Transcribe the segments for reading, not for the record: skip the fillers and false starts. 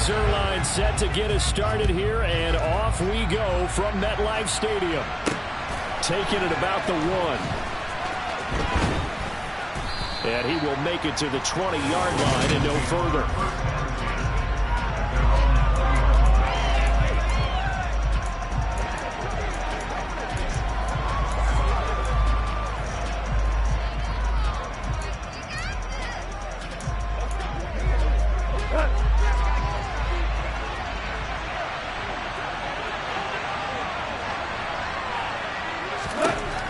Zerline set to get us started here, and off we go from MetLife Stadium. Taking it about the 1. And he will make it to the 20-yard line and no further.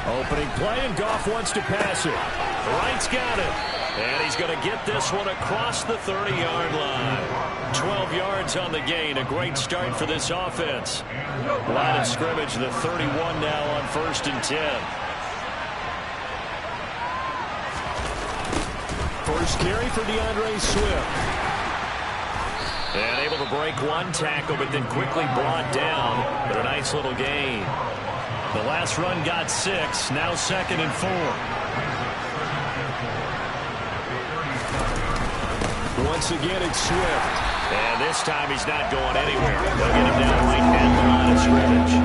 Opening play, and Goff wants to pass it. Wright's got it. And he's going to get this one across the 30-yard line. 12 yards on the gain. A great start for this offense. Line of scrimmage, the 31 now on 1st and 10. First carry for DeAndre Swift. And able to break one tackle, but then quickly brought down. But a nice little gain. The last run got 6, now 2nd and 4. Once again, it's Swift. And this time he's not going anywhere. They'll get him down right at the line of scrimmage.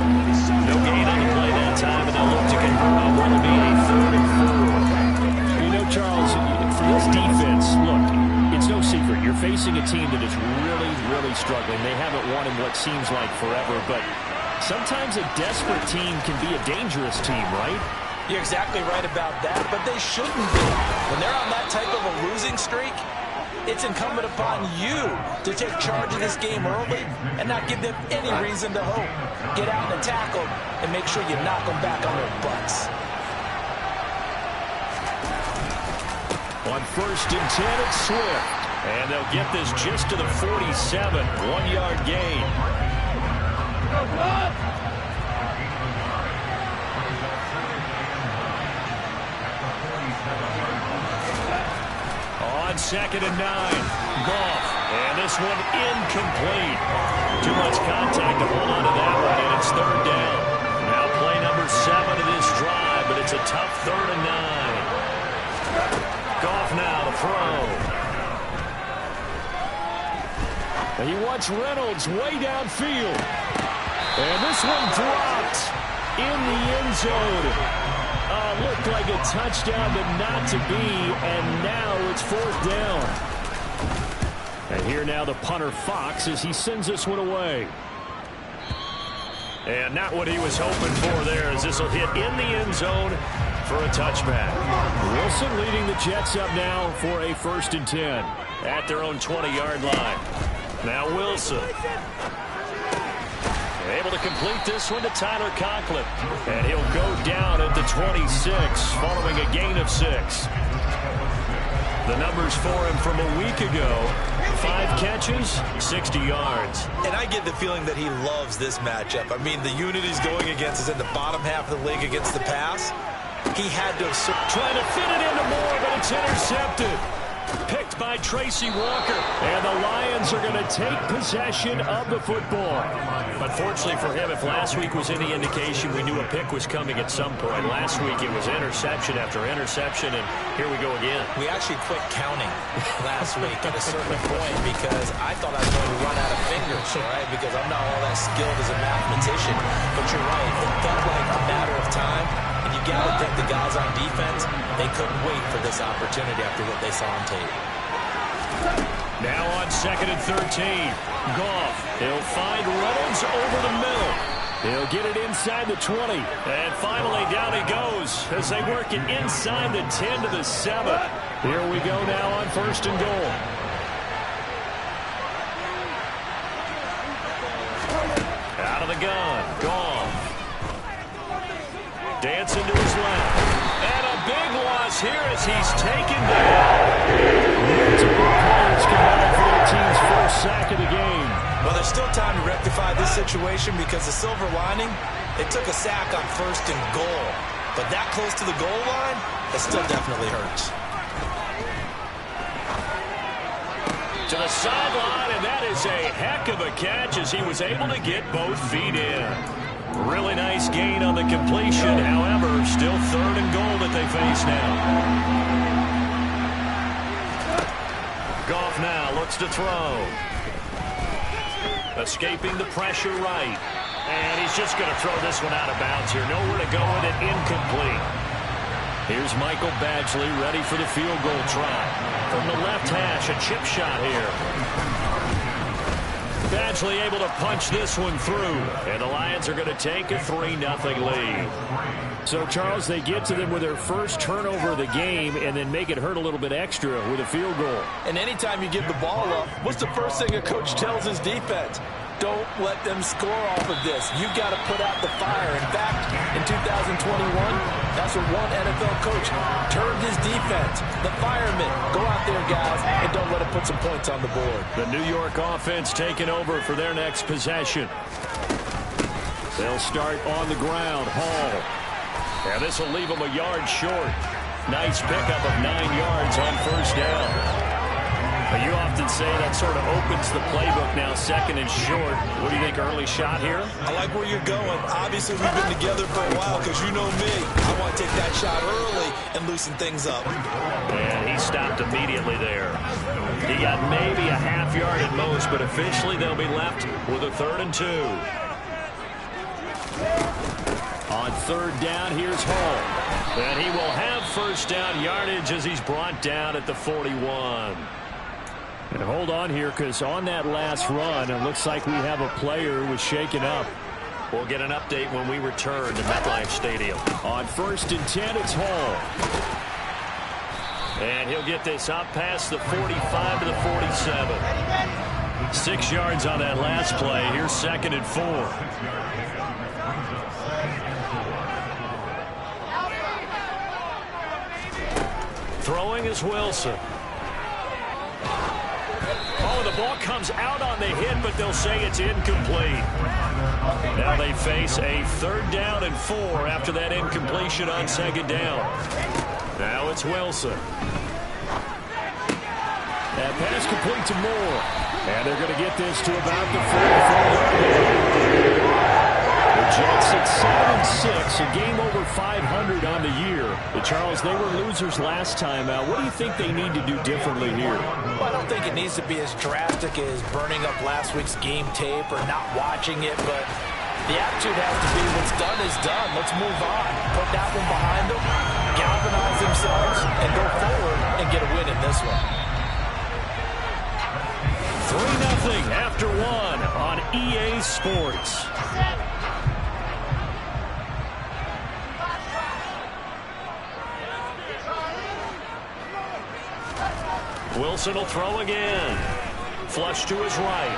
No gain on the play that time, and they'll look to convert on what will be a 3rd and 4. You know, Charles, for this defense, look, it's no secret. You're facing a team that is really, really struggling. They haven't won in what seems like forever, but sometimes a desperate team can be a dangerous team, right? You're exactly right about that, but they shouldn't be. When they're on that type of a losing streak, it's incumbent upon you to take charge of this game early and not give them any reason to hope. Get out and tackle and make sure you knock them back on their butts. On 1st and 10, it's Swift. And they'll get this just to the 47. 1-yard gain. On 2nd and 9, Goff, and this one incomplete. Too much contact to hold on to that one, and it's 3rd down. Now play number 7 of this drive, but it's a tough 3rd and 9. Goff now to throw. And he wants Reynolds way downfield. And this one dropped in the end zone. Looked like a touchdown, but not to be. And now it's 4th down. And here now the punter Fox as he sends this one away. And not what he was hoping for there, as this will hit in the end zone for a touchback. Wilson leading the Jets up now for a 1st and 10 at their own 20-yard line. Now Wilson. Able to complete this one to Tyler Conklin. And he'll go down at the 26 following a gain of 6. The numbers for him from a week ago: 5 catches, 60 yards. And I get the feeling that he loves this matchup. I mean, the unit he's going against is in the bottom half of the league against the pass. He had to have trying to fit it into Moore, but it's intercepted. Picked by Tracy Walker. And the Lions are going to take possession of the football. Unfortunately for him, if last week was any indication, we knew a pick was coming at some point. Last week it was interception after interception, and here we go again. We actually quit counting last week at a certain point because I thought I was going to run out of fingers, right? Because I'm not all that skilled as a mathematician. But you're right. It felt like a matter of time. And you got to think the guys on defense, they couldn't wait for this opportunity after what they saw on tape. Now on 2nd and 13, Goff. He'll find Reynolds over the middle. He'll get it inside the 20. And finally down he goes as they work it inside the 10 to the 7. Here we go now on 1st and goal. Out of the gun, Goff. Dancing to his left. And a big loss here as he's taken down. Multiple players combined for their team's first sack of the game. Well, there's still time to rectify this situation because the silver lining, they took a sack on 1st and goal. But that close to the goal line, that still definitely hurts. To the sideline, and that is a heck of a catch as he was able to get both feet in. Really nice gain on the completion. However, still 3rd and goal that they face now. Goff now looks to throw. Escaping the pressure right. And he's just going to throw this one out of bounds here. Nowhere to go with it. Incomplete. Here's Michael Badgley ready for the field goal try. From the left hash, a chip shot here. Badgley able to punch this one through. And the Lions are going to take a 3-0 lead. So, Charles, they get to them with their first turnover of the game and then make it hurt a little bit extra with a field goal. And anytime you give the ball up, what's the first thing a coach tells his defense? Don't let them score off of this. You've got to put out the fire. In fact, in 2021, that's what one NFL coach turned his defense. The firemen, go out there, guys, and don't let them put some points on the board. The New York offense taking over for their next possession. They'll start on the ground. Hall. And this will leave them a yard short. Nice pickup of 9 yards on first down. But you often say that sort of opens the playbook now, second and short. What do you think, early shot here? I like where you're going. Obviously, we've been together for a while because you know me. I want to take that shot early and loosen things up. And he stopped immediately there. He got maybe a half yard at most, but officially they'll be left with a 3rd and 2. On 3rd down, here's Hall. And he will have first down yardage as he's brought down at the 41. And hold on here, because on that last run, it looks like we have a player who was shaken up. We'll get an update when we return to MetLife Stadium. On 1st and 10, it's Hall. And he'll get this up past the 45 to the 47. 6 yards on that last play. Here's 2nd and 4. Throwing is Wilson. Oh, the ball comes out on the hit, but they'll say it's incomplete. Now they face a 3rd down and 4 after that incompletion on 2nd down. Now it's Wilson. That pass complete to Moore. And they're going to get this to about the 44-yard line. The Jets at 7-6, a game over 500 on the year. But Charles, they were losers last time out. What do you think they need to do differently here? Well, I don't think it needs to be as drastic as burning up last week's game tape or not watching it, but the attitude has to be what's done is done. Let's move on. Put that one behind them, galvanize themselves, and go forward and get a win in this one. 3-0 after 1 on EA Sports. Wilson will throw again. Flush to his right.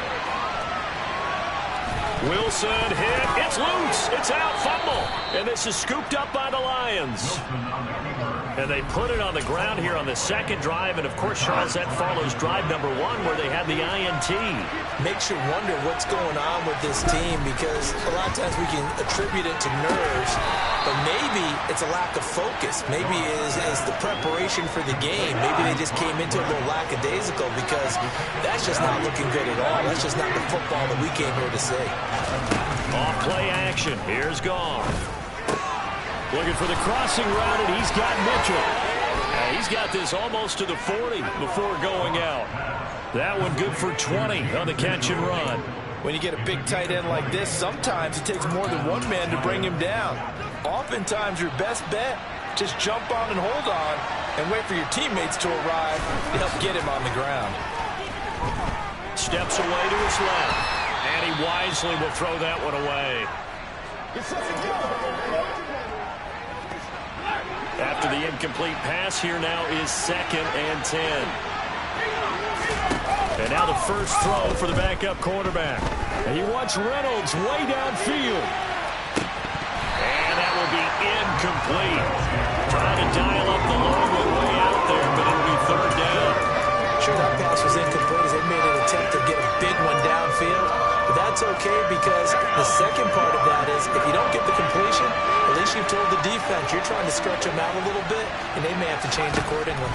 Wilson hit. It's loose. It's out. Fumble. And this is scooped up by the Lions. And they put it on the ground here on the 2nd drive. And, of course, Charles, that follows drive number 1 where they had the INT. Makes you wonder what's going on with this team because a lot of times we can attribute it to nerves, but maybe it's a lack of focus. Maybe it's the preparation for the game. Maybe they just came into it a little lackadaisical because that's just not looking good at all. That's just not the football that we came here to see. Off play action. Here's Goff. Looking for the crossing route, and he's got Mitchell. He's got this almost to the 40 before going out. That one good for 20 on the catch and run. When you get a big tight end like this, sometimes it takes more than one man to bring him down. Oftentimes, your best bet, just jump on and hold on and wait for your teammates to arrive to help get him on the ground. Steps away to his left, and he wisely will throw that one away. After the incomplete pass, here now is 2nd and 10. And now the first throw for the backup quarterback. And he wants Reynolds way downfield. And that will be incomplete. Trying to dial up the long one way out there, but it'll be 3rd down. Sure, that pass was incomplete as they made an attempt to get a big one downfield. But that's okay because the second part of that is if you don't get the completion, at least you've told the defense you're trying to stretch them out a little bit, and they may have to change accordingly.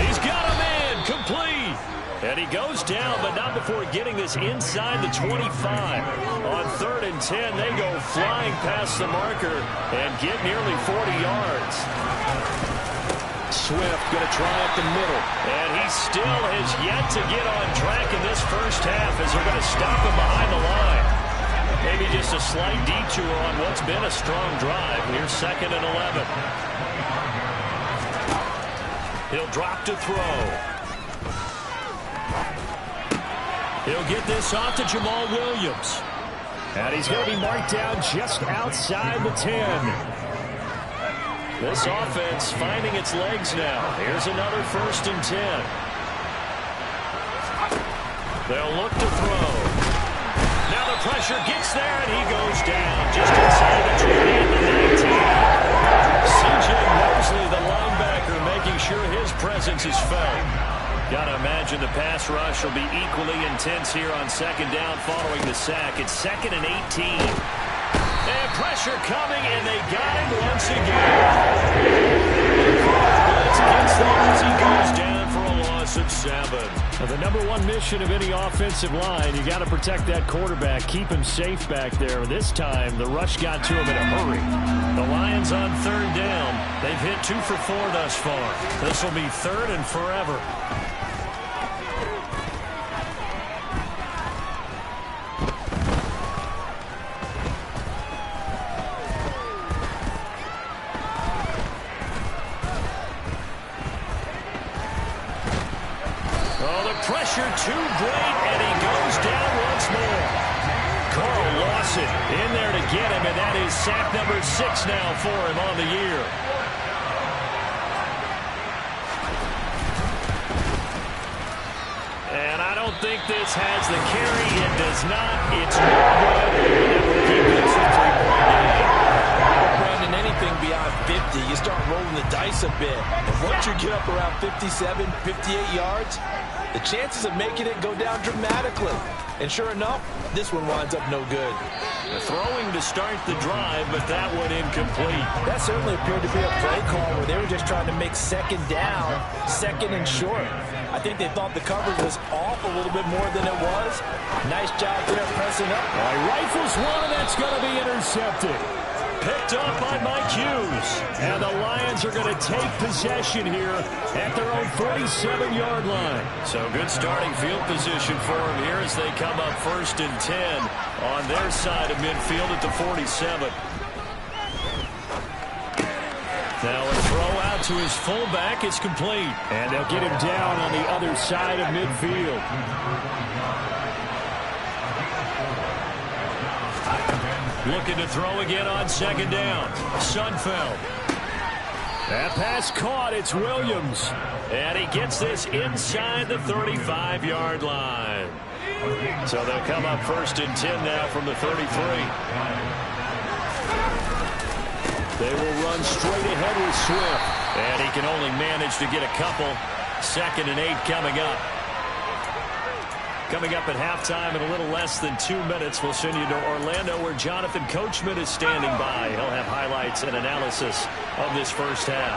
He's got a man complete. And he goes down, but not before getting this inside the 25. On 3rd and 10, they go flying past the marker and get nearly 40 yards. Swift going to try up the middle. And he still has yet to get on track in this first half as they're going to stop him behind the line. Maybe just a slight detour on what's been a strong drive. Here's 2nd and 11. He'll drop to throw. He'll get this off to Jamal Williams. And he's going to be marked down just outside the 10. This offense finding its legs now. Here's another 1st and 10. They'll look to throw. Now the pressure gets there, and he goes down just inside the 20 at the 19. C.J. Mosley, the linebacker, making sure his presence is felt. Got to imagine the pass rush will be equally intense here on 2nd down following the sack. It's 2nd and 18. And pressure coming, and they got him once again. Blitz against them as he goes down for a loss of 7. Now, the #1 mission of any offensive line, you got to protect that quarterback, keep him safe back there. This time, the rush got to him in a hurry. The Lions on 3rd down. They've hit 2 for 4 thus far. This will be 3rd and forever. Pressure too great, and he goes down once more. Carl Lawson in there to get him, and that is sack number 6 now for him on the year. And I don't think this has the carry. It does not. It's no good. That will keep this at 3.9. Brandon, anything beyond 50, you start rolling the dice a bit. And once you get up around 57, 58 yards, the chances of making it go down dramatically. And sure enough, this one winds up no good. The throwing to start the drive, but that one incomplete. That certainly appeared to be a play call where they were just trying to make 2nd down, 2nd and short. I think they thought the coverage was off a little bit more than it was. Nice job there pressing up. Rifles one, and that's going to be intercepted. Picked up by Mike Hughes. And the Lions are going to take possession here at their own 47-yard line. So good starting field position for them here as they come up 1st and 10 on their side of midfield at the 47. Now a throw out to his fullback is complete. And they'll get him down on the other side of midfield. Looking to throw again on 2nd down. Sudfeld. That pass caught. It's Williams. And he gets this inside the 35-yard line. So they'll come up 1st and 10 now from the 33. They will run straight ahead with Swift. And he can only manage to get a couple. 2nd and 8 coming up. Coming up at halftime in a little less than 2 minutes, we'll send you to Orlando where Jonathan Coachman is standing by. He'll have highlights and analysis of this first half.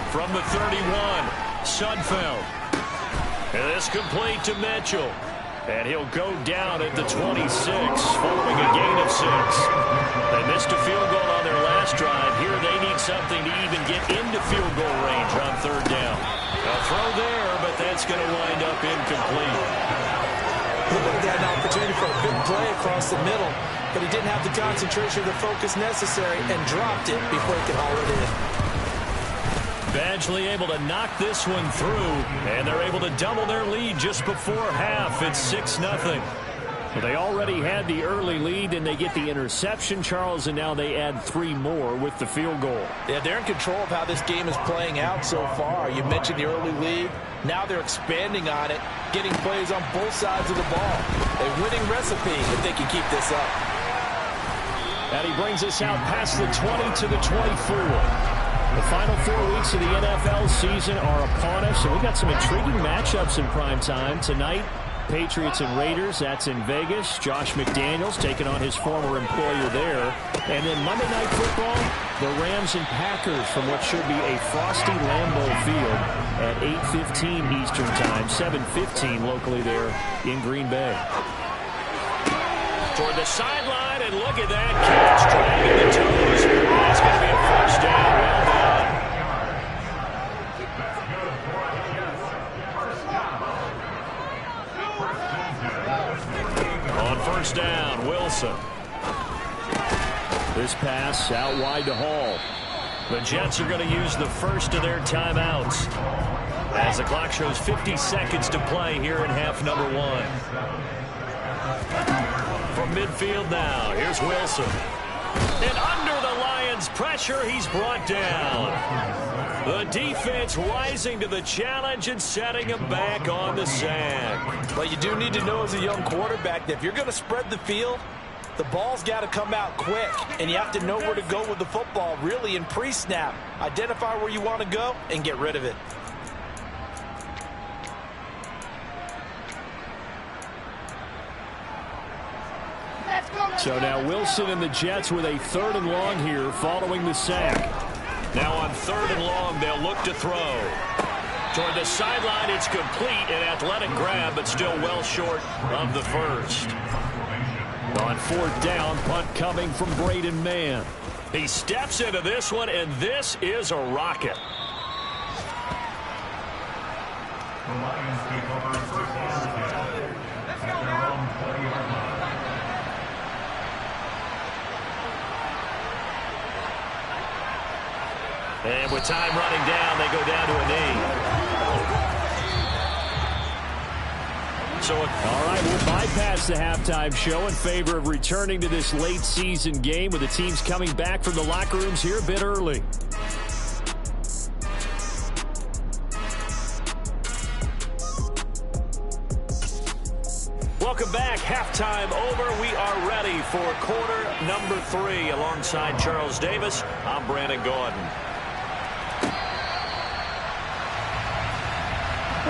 From the 31, Sudfeld. And this complete to Mitchell. And he'll go down at the 26 following a gain of 6. They missed a field goal on their last drive. Here they need something to even get into field goal range on 3rd down. A throw there, but that's going to wind up incomplete. He would have got an opportunity for a big play across the middle, but he didn't have the concentration or the focus necessary and dropped it before he could haul it in. Badgley able to knock this one through, and they're able to double their lead just before half. It's 6-0. Well, they already had the early lead, and they get the interception, Charles, and now they add 3 more with the field goal. Yeah, they're in control of how this game is playing out so far. You mentioned the early lead. Now they're expanding on it, getting plays on both sides of the ball. A winning recipe if they can keep this up. And he brings us out past the 20 to the 24. The final 4 weeks of the NFL season are upon us, and we've got some intriguing matchups in prime time tonight. Patriots and Raiders. That's in Vegas. Josh McDaniels taking on his former employer there. And then Monday Night Football, the Rams and Packers from what should be a frosty Lambeau Field at 8:15 Eastern Time, 7:15 locally there in Green Bay. Toward the sideline, and look at that catch, dragging the toes. That's going to be a first down. Well done. On first down, Wilson. This pass out wide to Hall. The Jets are going to use the first of their timeouts as the clock shows 50 seconds to play here in half number 1. From midfield now, here's Wilson. And under the Lions' pressure, he's brought down. The defense rising to the challenge and setting him back on the sack. Well, you do need to know as a young quarterback that if you're going to spread the field, the ball's got to come out quick, and you have to know where to go with the football, really, in pre-snap. Identify where you want to go and get rid of it. So now Wilson and the Jets with a 3rd and long here following the sack. Now on 3rd and long, they'll look to throw. Toward the sideline, it's complete, an athletic grab, but still well short of the first. On 4th down, punt coming from Braden Mann. He steps into this one, and this is a rocket. The Lions take over first down at their own 20-yard line. And with time running down, they go down to a knee. So, all right, we'll bypass the halftime show in favor of returning to this late season game with the teams coming back from the locker rooms here a bit early. Welcome back. Halftime over. We are ready for quarter number 3. Alongside Charles Davis, I'm Brandon Gordon.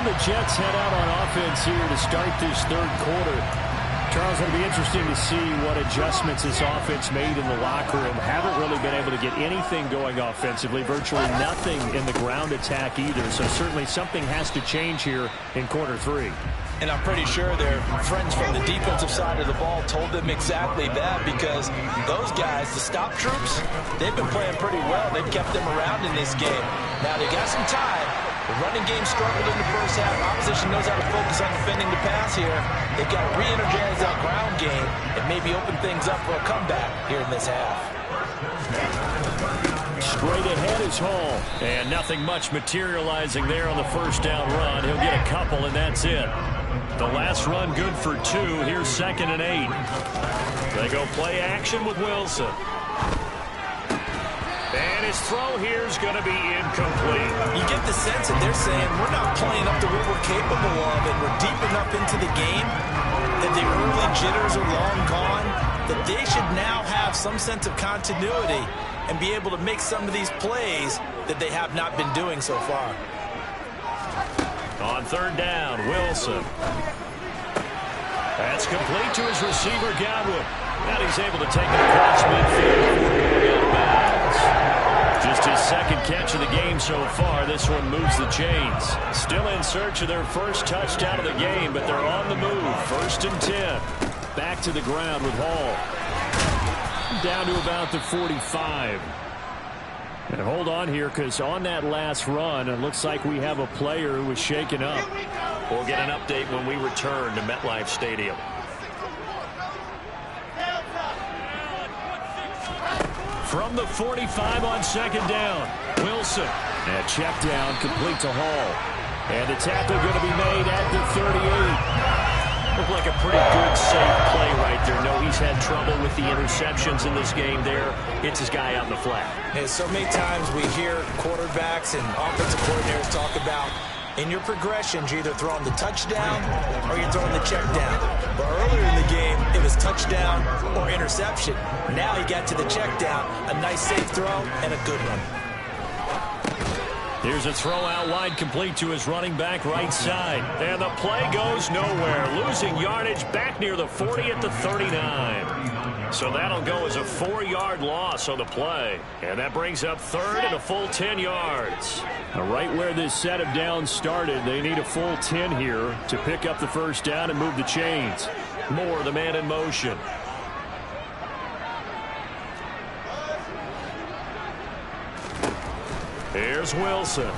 The Jets head out on offense here to start this 3rd quarter. Charles, it'll be interesting to see what adjustments this offense made in the locker room. Haven't really been able to get anything going offensively. Virtually nothing in the ground attack either. So certainly something has to change here in quarter 3. And I'm pretty sure their friends from the defensive side of the ball told them exactly that, because those guys, the stop troops, they've been playing pretty well. They've kept them around in this game. Now they got some time. The running game struggled in the first half. Opposition knows how to focus on defending the pass here. They've got to re-energize that ground game and maybe open things up for a comeback here in this half. Straight ahead is Hall. And nothing much materializing there on the first down run. He'll get a couple, and that's it. The last run good for 2. Here's 2nd and 8. They go play action with Wilson. And his throw here is going to be incomplete. You get the sense that they're saying we're not playing up to what we're capable of, and we're deep enough into the game that the early jitters are long gone, that they should now have some sense of continuity and be able to make some of these plays that they have not been doing so far. On 3rd down, Wilson. That's complete to his receiver, Godwin. And he's able to take it across midfield before going out of bounds. Just his 2nd catch of the game so far. This one moves the chains. Still in search of their first touchdown of the game, but they're on the move. 1st and 10. Back to the ground with Hall. Down to about the 45. And hold on here, because on that last run, it looks like we have a player who was shaken up. We'll get an update when we return to MetLife Stadium. From the 45 on 2nd down, Wilson. And a check down complete to Hall. And the tackle going to be made at the 38. Looked like a pretty good, safe play right there. No, he's had trouble with the interceptions in this game there. Hits his guy out in the flat. And so many times we hear quarterbacks and offensive coordinators talk about in your progressions, you're either throwing the touchdown or you're throwing the check down. But earlier in the game, it was touchdown or interception. Now he got to the check down, a nice safe throw, and a good one. Here's a throw out wide, complete to his running back right side. And the play goes nowhere. Losing yardage back near the 40 at the 39. So that'll go as a 4-yard loss on the play. And that brings up third and a full 10 yards. Right where this set of downs started, they need a full 10 here to pick up the first down and move the chains. Moore, the man in motion. Here's Wilson.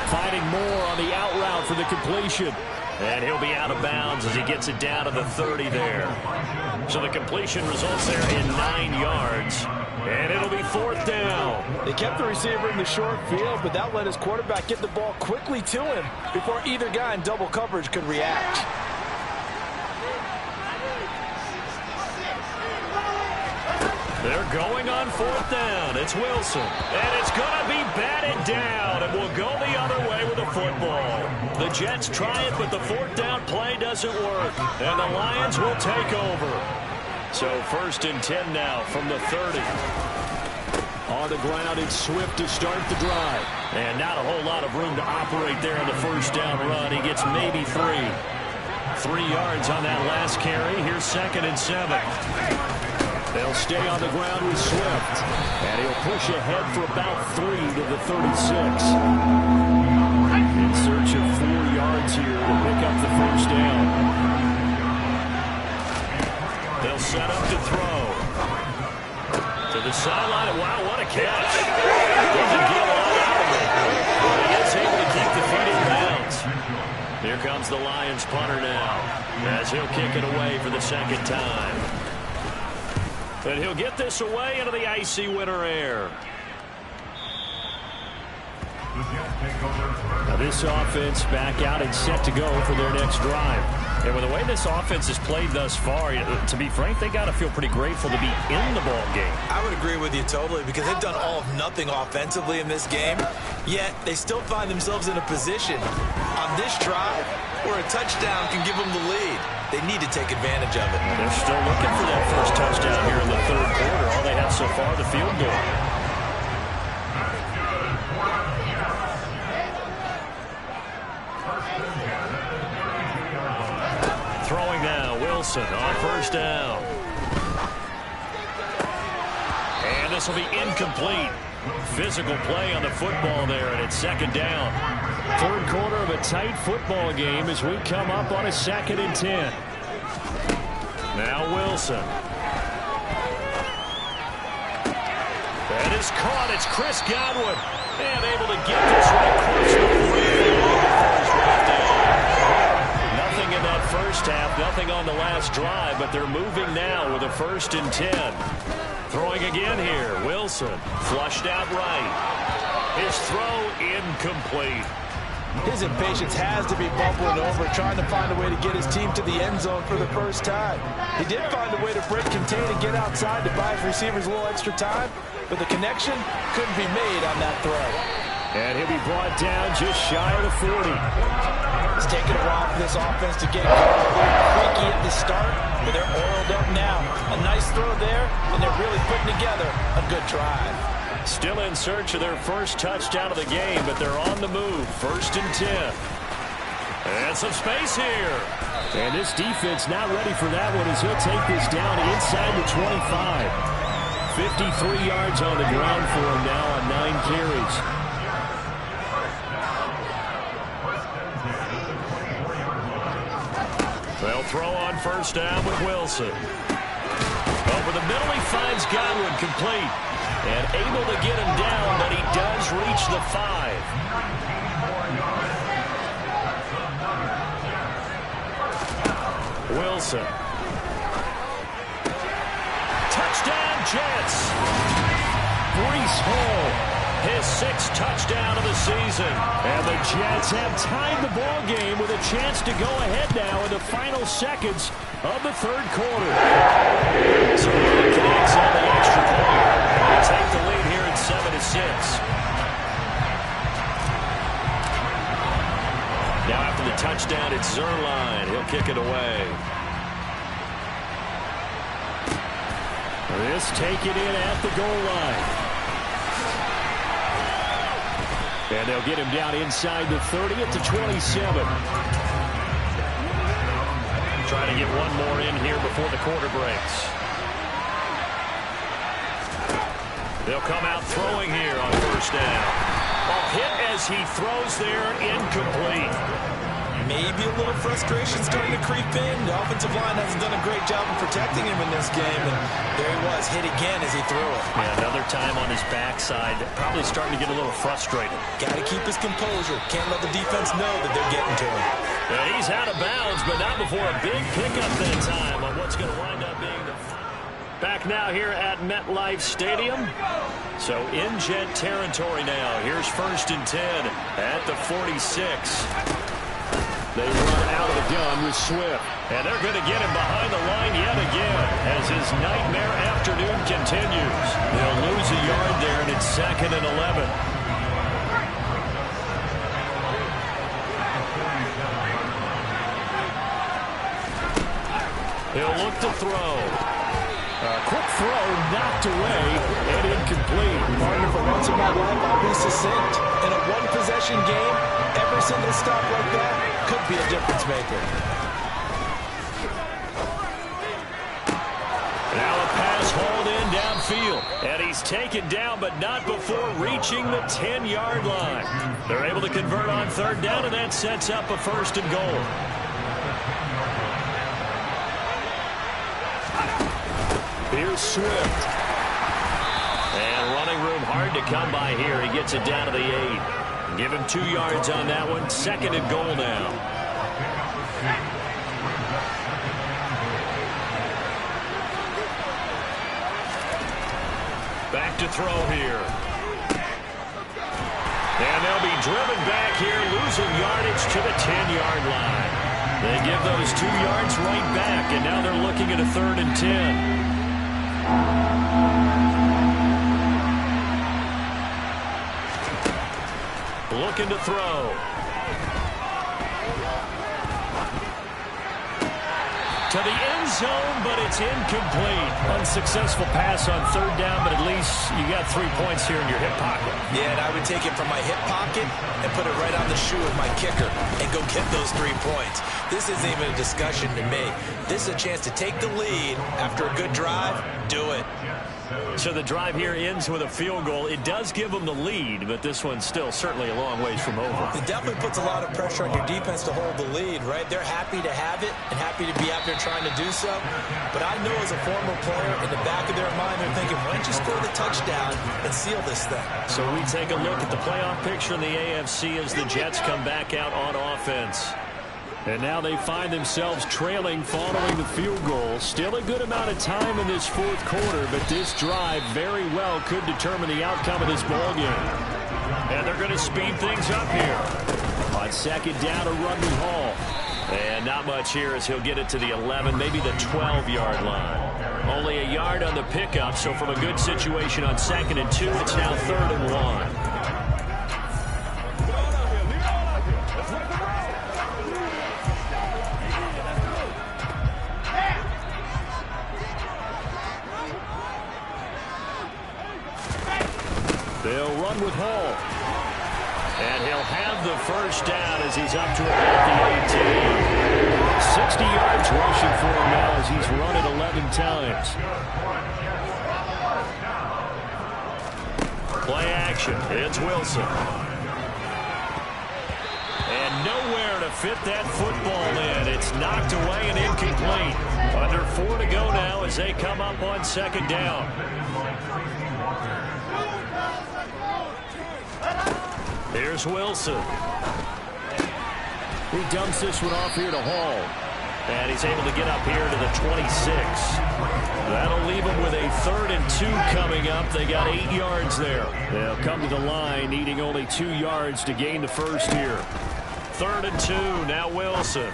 Finding Moore on the out route for the completion. And he'll be out of bounds as he gets it down to the 30 there. So the completion results there in 9 yards. And it'll be 4th down. They kept the receiver in the short field, but that let his quarterback get the ball quickly to him before either guy in double coverage could react. They're going on 4th down. It's Wilson. And it's going to be batted down. And will go the other way with the football. The Jets try it, but the 4th down play doesn't work. And the Lions will take over. So 1st and 10 now from the 30. On the ground, it's Swift to start the drive. And not a whole lot of room to operate there on the 1st down run. He gets maybe 3. 3 yards on that last carry. Here's 2nd and 7. They'll stay on the ground with Swift. And he'll push ahead for about 3 to the 36. In search of 4 yards here to pick up the first down. They'll set up to throw. To the sideline. Wow, what a catch. Doesn't get a lot out of it. But he is able to keep the feet in bounds. Here comes the Lions punter now. As he'll kick it away for the 2nd time. And he'll get this away into the icy winter air. Now this offense back out and set to go for their next drive. And with the way this offense has played thus far, to be frank, they got to feel pretty grateful to be in the ball game. I would agree with you totally because they've done all of nothing offensively in this game, yet they still find themselves in a position on this drive where a touchdown can give them the lead. They need to take advantage of it. They're still looking for that first touchdown here in the 3rd quarter. All they have so far, the field goal. Throwing now, Wilson on 1st down. And this will be incomplete. Physical play on the football there, and it's 2nd down. 3rd quarter of a tight football game as we come up on a 2nd and 10. Now Wilson. That is caught. It's Chris Godwin. And able to get this right close to the Nothing in that first half, nothing on the last drive, but they're moving now with a 1st and 10. Throwing again here. Wilson flushed out right. His throw incomplete. His impatience has to be bubbling over, trying to find a way to get his team to the end zone for the first time. He did find a way to break, contain, and get outside to buy his receivers a little extra time, but the connection couldn't be made on that throw. And he'll be brought down just shy of the 40. It's taken a while for this offense to get going. A little creaky at the start, but they're oiled up now. A nice throw there, and they're really putting together a good drive. Still in search of their first touchdown of the game, but they're on the move. 1st and 10. And some space here. And this defense not ready for that one as he'll take this down inside the 25. 53 yards on the ground for him now on 9 carries. They'll throw on 1st down with Wilson. Over the middle, he finds Godwin complete. And able to get him down, but he does reach the 5. Wilson. Touchdown, Jets. Breece Hall, his 6th touchdown of the season. And the Jets have tied the ball game with a chance to go ahead now in the final seconds of the 3rd quarter. So he connects on the extra point. They take the lead here at 7-6. Now after the touchdown, it's Zerline. He'll kick it away. This taken in at the goal line. And they'll get him down inside the 30 at the 27. Trying to get one more in here before the quarter breaks. They'll come out throwing here on first down. Hit as he throws there, incomplete. Maybe a little frustration starting to creep in. The offensive line hasn't done a great job of protecting him in this game. And there he was, hit again as he threw it. Yeah, another time on his backside. Probably starting to get a little frustrated. Got to keep his composure. Can't let the defense know that they're getting to him. And he's out of bounds, but not before a big pickup that time on what's going to wind up being the... Back now here at MetLife Stadium. So in Jet territory now. Here's 1st and 10 at the 46. They run out of the gun with Swift. And they're going to get him behind the line yet again as his nightmare afternoon continues. They'll lose a yard there, and it's 2nd and 11. He'll look to throw. Quick throw, knocked away, and incomplete. Martin, for once in my life, I'll be succinct. In a one-possession game, every single stop like that could be a difference maker. Now a pass hauled in downfield, and he's taken down, but not before reaching the 10-yard line. They're able to convert on 3rd down, and that sets up a 1st and goal. Here's Swift. And running room hard to come by here. He gets it down to the 8. Give him 2 yards on that one. 2nd and goal now. Back to throw here. And they'll be driven back here, losing yardage to the 10-yard line. They give those 2 yards right back, and now they're looking at a 3rd and 10. Looking to throw. To the end zone, but it's incomplete. Unsuccessful pass on 3rd down, but at least you got 3 points here in your hip pocket. Yeah, and I would take it from my hip pocket and put it right on the shoe of my kicker and go get those 3 points. This isn't even a discussion to me. This is a chance to take the lead after a good drive. Do it. So the drive here ends with a field goal. It does give them the lead, but this one's still certainly a long ways from over. It definitely puts a lot of pressure on your defense to hold the lead, right? They're happy to have it and happy to be out there trying to do so. But I know as a former player, in the back of their mind, they're thinking, why don't you score the touchdown and seal this thing? So we take a look at the playoff picture in the AFC as the Jets come back out on offense. And now they find themselves trailing following the field goal. Still a good amount of time in this 4th quarter, but this drive very well could determine the outcome of this ballgame. And they're going to speed things up here. On 2nd down, a run with Hall. And not much here as he'll get it to the 11, maybe the 12-yard line. Only a yard on the pickup, so from a good situation on 2nd and 2, it's now 3rd and 1. They'll run with Hall. And he'll have the 1st down as he's up to about the 18. 60 yards rushing for him now as he's run it 11 times. Play action. It's Wilson. And nowhere to fit that football in. It's knocked away and incomplete. Under 4 to go now as they come up on 2nd down. Here's Wilson. He dumps this one off here to Hall. And he's able to get up here to the 26. That'll leave him with a 3rd and 2 coming up. They got 8 yards there. They'll come to the line needing only 2 yards to gain the 1st here. 3rd and 2. Now Wilson.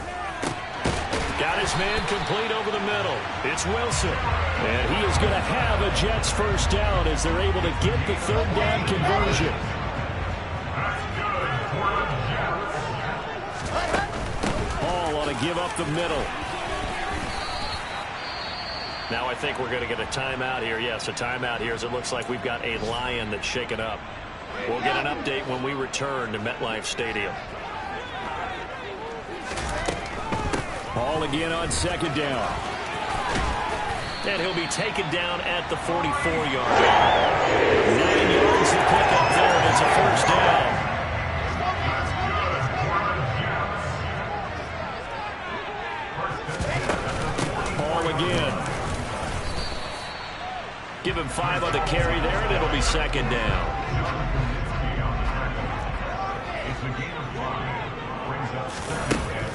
Got his man complete over the middle. It's Wilson. And he is going to have a Jets 1st down as they're able to get the 3rd down conversion. Give up the middle. Now I think we're going to get a timeout here. Yes, a timeout here as it looks like we've got a Lion that's shaken up. We'll get an update when we return to MetLife Stadium. Ball again on second down. And he'll be taken down at the 44-yard line. 9 yards to pick up there, and it's a first down. Ball again. Give him 5 on the carry there, and it'll be second down.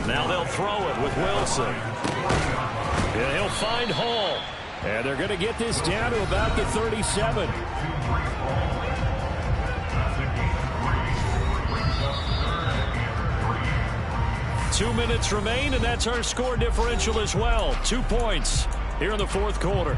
Now they'll throw it with Wilson. And he'll find Hall. And they're going to get this down to about the 37. Two minutes remain, and that's our score differential as well. 2 points here in the fourth quarter.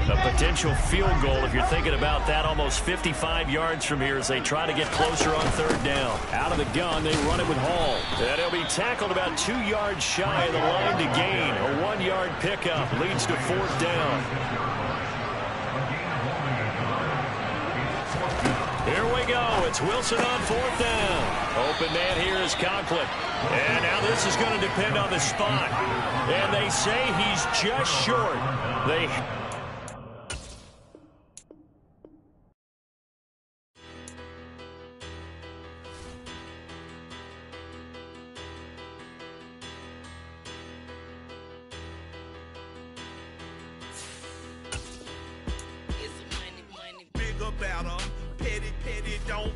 A potential field goal, if you're thinking about that, almost 55 yards from here as they try to get closer on third down. Out of the gun, they run it with Hall. And he'll be tackled about 2 yards shy of the line to gain. A 1-yard pickup leads to fourth down. Here we go. It's Wilson on fourth down. Open man here is Conklin. And now this is going to depend on the spot. And they say he's just short. About 'em. Petty, don't